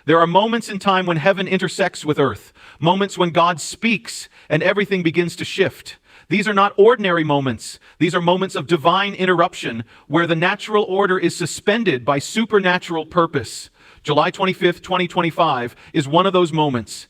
There are moments in time when heaven intersects with earth, moments when God speaks and everything begins to shift. These are not ordinary moments. These are moments of divine interruption where the natural order is suspended by supernatural purpose. July 25th, 2025 is one of those moments.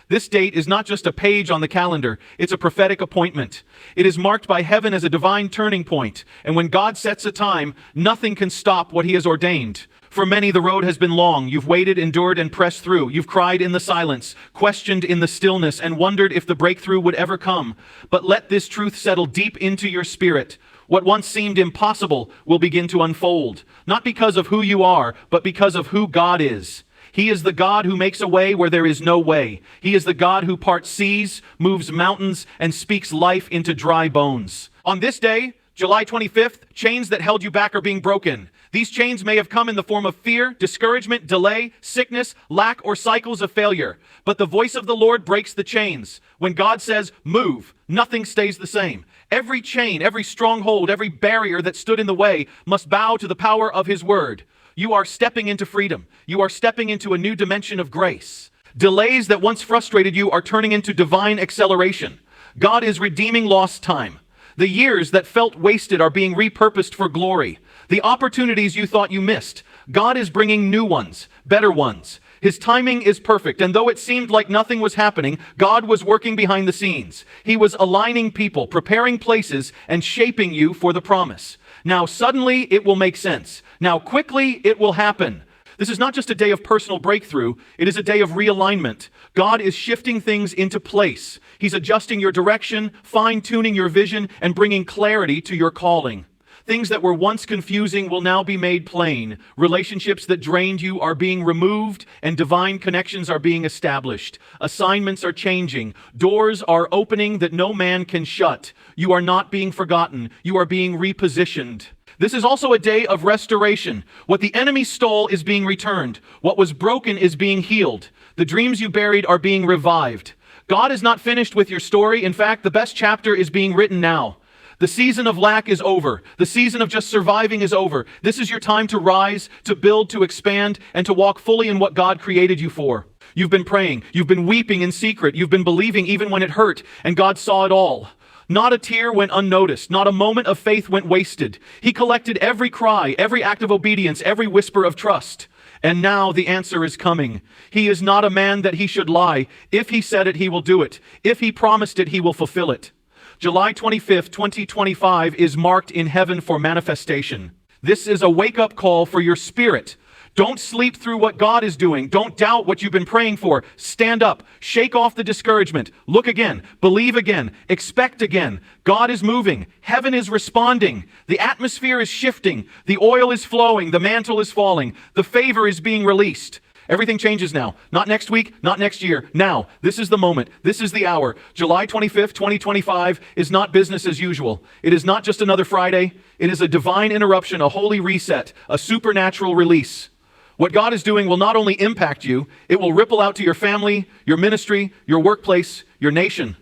This date is not just a page on the calendar, it's a prophetic appointment. It is marked by heaven as a divine turning point, and when God sets a time, nothing can stop what he has ordained. For many, the road has been long. You've waited, endured, and pressed through. You've cried in the silence, questioned in the stillness, and wondered if the breakthrough would ever come. But let this truth settle deep into your spirit. What once seemed impossible will begin to unfold, not because of who you are, but because of who God is. He is the God who makes a way where there is no way. He is the God who parts seas, moves mountains, and speaks life into dry bones. On this day, July 25th, chains that held you back are being broken. These chains may have come in the form of fear, discouragement, delay, sickness, lack, or cycles of failure. But the voice of the Lord breaks the chains. When God says, move, nothing stays the same. Every chain, every stronghold, every barrier that stood in the way must bow to the power of his word. You are stepping into freedom. You are stepping into a new dimension of grace. Delays that once frustrated you are turning into divine acceleration. God is redeeming lost time. The years that felt wasted are being repurposed for glory. The opportunities you thought you missed, God is bringing new ones, better ones. His timing is perfect, and though it seemed like nothing was happening, God was working behind the scenes. He was aligning people, preparing places, and shaping you for the promise. Now suddenly it will make sense. Now quickly it will happen. This is not just a day of personal breakthrough, it is a day of realignment. God is shifting things into place. He's adjusting your direction, fine-tuning your vision, and bringing clarity to your calling. Things that were once confusing will now be made plain. Relationships that drained you are being removed, and divine connections are being established. Assignments are changing. Doors are opening that no man can shut. You are not being forgotten. You are being repositioned. This is also a day of restoration. What the enemy stole is being returned. What was broken is being healed. The dreams you buried are being revived. God is not finished with your story. In fact, the best chapter is being written now. The season of lack is over. The season of just surviving is over. This is your time to rise, to build, to expand, and to walk fully in what God created you for. You've been praying. You've been weeping in secret. You've been believing even when it hurt, and God saw it all. Not a tear went unnoticed. Not a moment of faith went wasted. He collected every cry, every act of obedience, every whisper of trust. And now the answer is coming. He is not a man that he should lie. If he said it, he will do it. If he promised it, he will fulfill it. July 25th, 2025 is marked in heaven for manifestation. This is a wake-up call for your spirit. Don't sleep through what God is doing. Don't doubt what you've been praying for. Stand up. Shake off the discouragement. Look again. Believe again. Expect again. God is moving. Heaven is responding. The atmosphere is shifting. The oil is flowing. The mantle is falling. The favor is being released. Everything changes now. Not next week, not next year. Now, this is the moment. This is the hour. July 25th, 2025 is not business as usual. It is not just another Friday. It is a divine interruption, a holy reset, a supernatural release. What God is doing will not only impact you, it will ripple out to your family, your ministry, your workplace, your nation.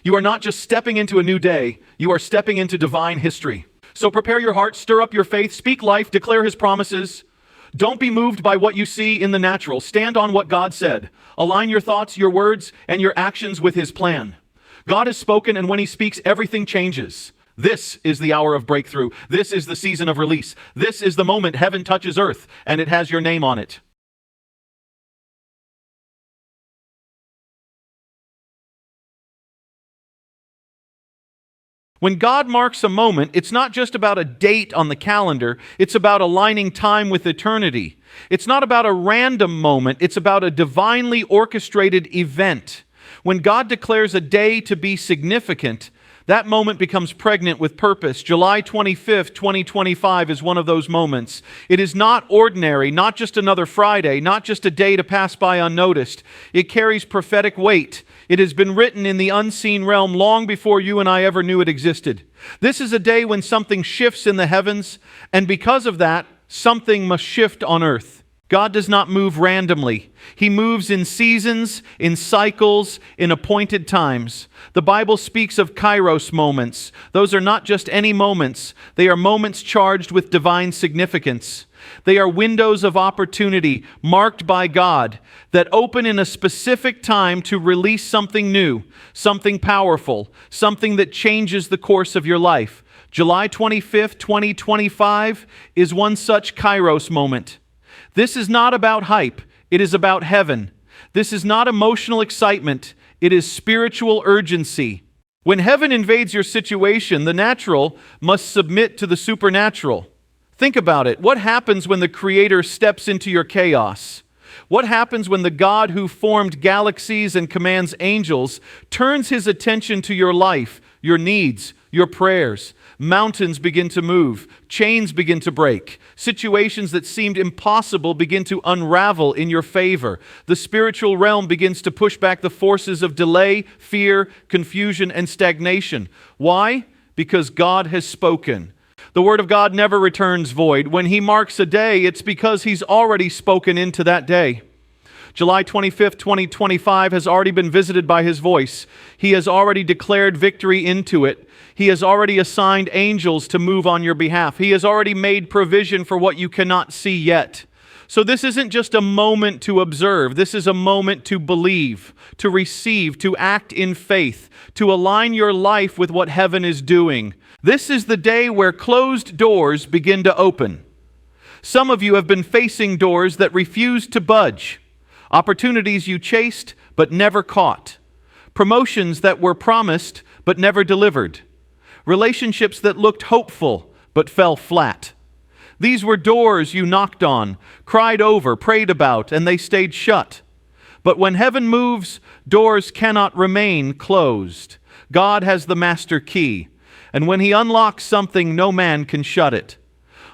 You are not just stepping into a new day, you are stepping into divine history. So prepare your heart, stir up your faith, speak life, declare his promises. Don't be moved by what you see in the natural. Stand on what God said. Align your thoughts, your words, and your actions with his plan. God has spoken, and when he speaks, everything changes. This is the hour of breakthrough. This is the season of release. This is the moment heaven touches earth, and it has your name on it. When God marks a moment, it's not just about a date on the calendar, it's about aligning time with eternity. It's not about a random moment, it's about a divinely orchestrated event. When God declares a day to be significant, that moment becomes pregnant with purpose. July 25th, 2025 is one of those moments. It is not ordinary, not just another Friday, not just a day to pass by unnoticed. It carries prophetic weight. It has been written in the unseen realm long before you and I ever knew it existed. This is a day when something shifts in the heavens, and because of that, something must shift on earth. God does not move randomly. He moves in seasons, in cycles, in appointed times. The Bible speaks of kairos moments. Those are not just any moments. They are moments charged with divine significance. They are windows of opportunity marked by God that open in a specific time to release something new, something powerful, something that changes the course of your life. July 25th, 2025 is one such kairos moment. This is not about hype. It is about heaven. This is not emotional excitement. It is spiritual urgency. When heaven invades your situation, the natural must submit to the supernatural. Think about it. What happens when the Creator steps into your chaos? What happens when the God who formed galaxies and commands angels turns His attention to your life, your needs, your prayers? Mountains begin to move. Chains begin to break. Situations that seemed impossible begin to unravel in your favor. The spiritual realm begins to push back the forces of delay, fear, confusion, and stagnation. Why? Because God has spoken. The Word of God never returns void. When He marks a day, it's because He's already spoken into that day. July 25th, 2025 has already been visited by His voice. He has already declared victory into it. He has already assigned angels to move on your behalf. He has already made provision for what you cannot see yet. So this isn't just a moment to observe. This is a moment to believe, to receive, to act in faith, to align your life with what heaven is doing. This is the day where closed doors begin to open. Some of you have been facing doors that refuse to budge. Opportunities you chased but never caught. Promotions that were promised but never delivered. Relationships that looked hopeful but fell flat. These were doors you knocked on, cried over, prayed about, and they stayed shut. But when heaven moves, doors cannot remain closed. God has the master key, and when He unlocks something, no man can shut it.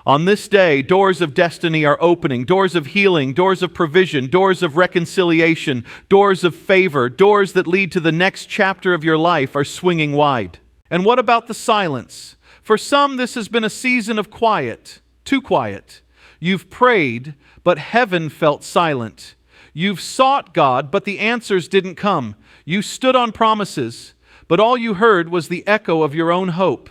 On this day, doors of destiny are opening, doors of healing, doors of provision, doors of reconciliation, doors of favor, doors that lead to the next chapter of your life are swinging wide. And what about the silence? For some, this has been a season of quiet, too quiet. You've prayed, but heaven felt silent. You've sought God, but the answers didn't come. You stood on promises, but all you heard was the echo of your own hope.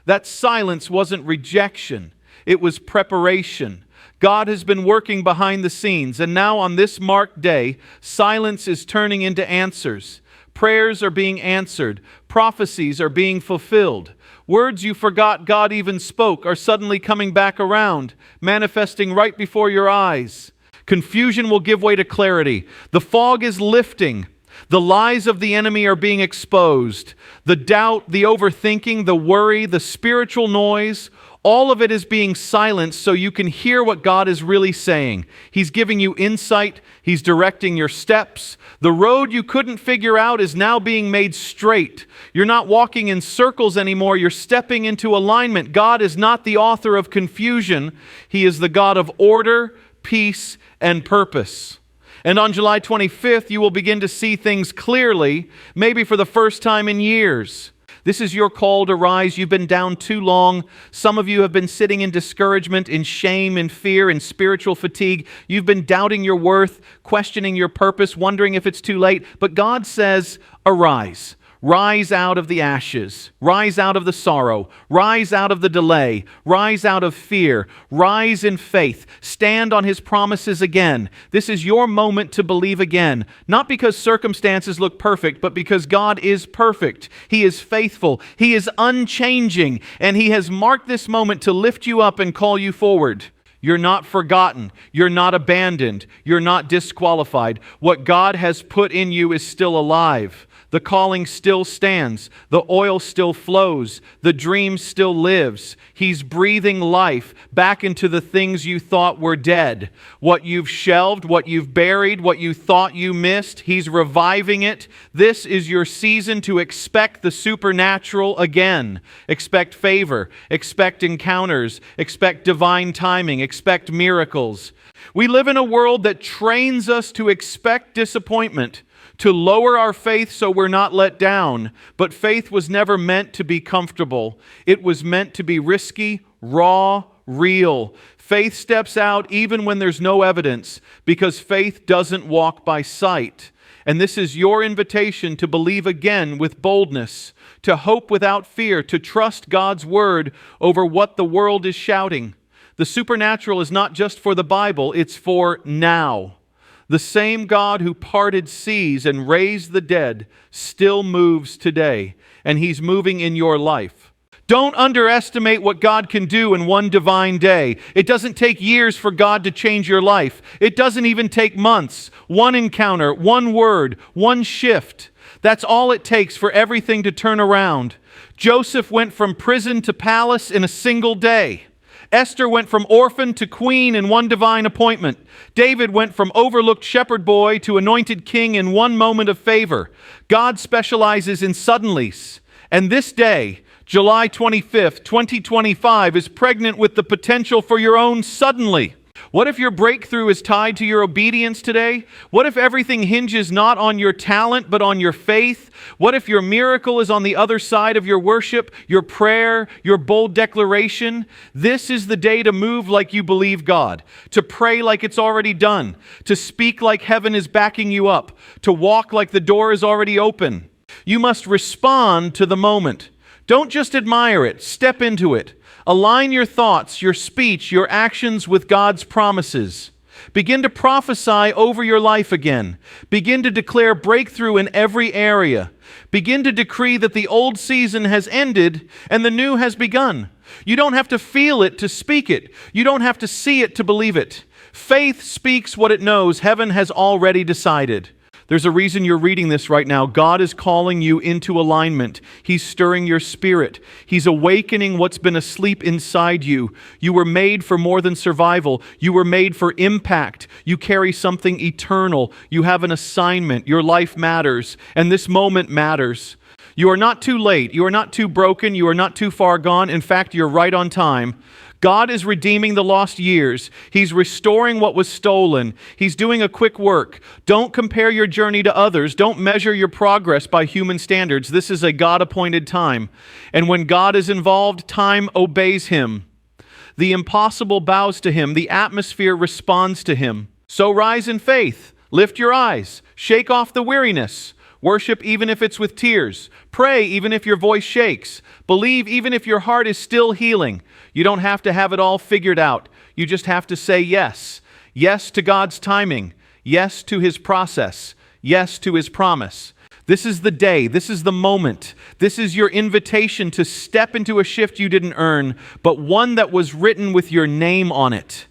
That silence wasn't rejection. It was preparation. God has been working behind the scenes, and now on this marked day, silence is turning into answers. Prayers are being answered. Prophecies are being fulfilled. Words you forgot God even spoke are suddenly coming back around, manifesting right before your eyes. Confusion will give way to clarity. The fog is lifting. The lies of the enemy are being exposed. The doubt, the overthinking, the worry, the spiritual noise, all of it is being silenced so you can hear what God is really saying. He's giving you insight. He's directing your steps. The road you couldn't figure out is now being made straight. You're not walking in circles anymore. You're stepping into alignment. God is not the author of confusion. He is the God of order, peace, and purpose. And on July 25th, you will begin to see things clearly, maybe for the first time in years. This is your call to rise. You've been down too long. Some of you have been sitting in discouragement, in shame, in fear, in spiritual fatigue. You've been doubting your worth, questioning your purpose, wondering if it's too late. But God says, arise. Rise out of the ashes. Rise out of the sorrow. Rise out of the delay. Rise out of fear. Rise in faith. Stand on His promises again. This is your moment to believe again. Not because circumstances look perfect, but because God is perfect. He is faithful. He is unchanging. And He has marked this moment to lift you up and call you forward. You're not forgotten. You're not abandoned. You're not disqualified. What God has put in you is still alive. The calling still stands. The oil still flows. The dream still lives. He's breathing life back into the things you thought were dead. What you've shelved, what you've buried, what you thought you missed, He's reviving it. This is your season to expect the supernatural again. Expect favor. Expect encounters. Expect divine timing. Expect miracles. We live in a world that trains us to expect disappointment, to lower our faith so we're not let down. But faith was never meant to be comfortable. It was meant to be risky, raw, real. Faith steps out even when there's no evidence, because faith doesn't walk by sight. And this is your invitation to believe again with boldness, to hope without fear, to trust God's word over what the world is shouting. The supernatural is not just for the Bible, it's for now. The same God who parted seas and raised the dead still moves today, and He's moving in your life. Don't underestimate what God can do in one divine day. It doesn't take years for God to change your life. It doesn't even take months. One encounter, one word, one shift. That's all it takes for everything to turn around. Joseph went from prison to palace in a single day. Esther went from orphan to queen in one divine appointment. David went from overlooked shepherd boy to anointed king in one moment of favor. God specializes in suddenlies. And this day, July 25th, 2025, is pregnant with the potential for your own suddenly. What if your breakthrough is tied to your obedience today? What if everything hinges not on your talent, but on your faith? What if your miracle is on the other side of your worship, your prayer, your bold declaration? This is the day to move like you believe God, to pray like it's already done, to speak like heaven is backing you up, to walk like the door is already open. You must respond to the moment. Don't just admire it, step into it. Align your thoughts, your speech, your actions with God's promises. Begin to prophesy over your life again. Begin to declare breakthrough in every area. Begin to decree that the old season has ended and the new has begun. You don't have to feel it to speak it. You don't have to see it to believe it. Faith speaks what it knows heaven has already decided. There's a reason you're reading this right now. God is calling you into alignment. He's stirring your spirit. He's awakening what's been asleep inside you. You were made for more than survival. You were made for impact. You carry something eternal. You have an assignment. Your life matters, and this moment matters. You are not too late. You are not too broken. You are not too far gone. In fact, you're right on time. God is redeeming the lost years. He's restoring what was stolen. He's doing a quick work. Don't compare your journey to others. Don't measure your progress by human standards. This is a God-appointed time. And when God is involved, time obeys Him. The impossible bows to Him. The atmosphere responds to Him. So rise in faith. Lift your eyes. Shake off the weariness. Worship even if it's with tears. Pray even if your voice shakes. Believe even if your heart is still healing. You don't have to have it all figured out. You just have to say yes. Yes to God's timing. Yes to His process. Yes to His promise. This is the day. This is the moment. This is your invitation to step into a shift you didn't earn, but one that was written with your name on it.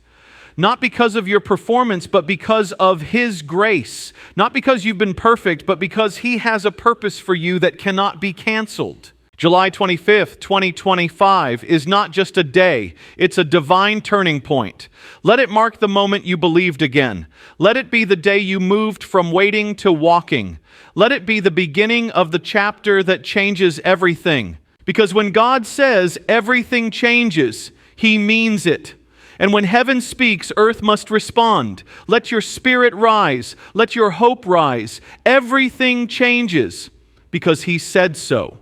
Not because of your performance, but because of His grace. Not because you've been perfect, but because He has a purpose for you that cannot be canceled. July 25th, 2025 is not just a day, it's a divine turning point. Let it mark the moment you believed again. Let it be the day you moved from waiting to walking. Let it be the beginning of the chapter that changes everything. Because when God says everything changes, He means it. And when heaven speaks, earth must respond. Let your spirit rise. Let your hope rise. Everything changes because He said so.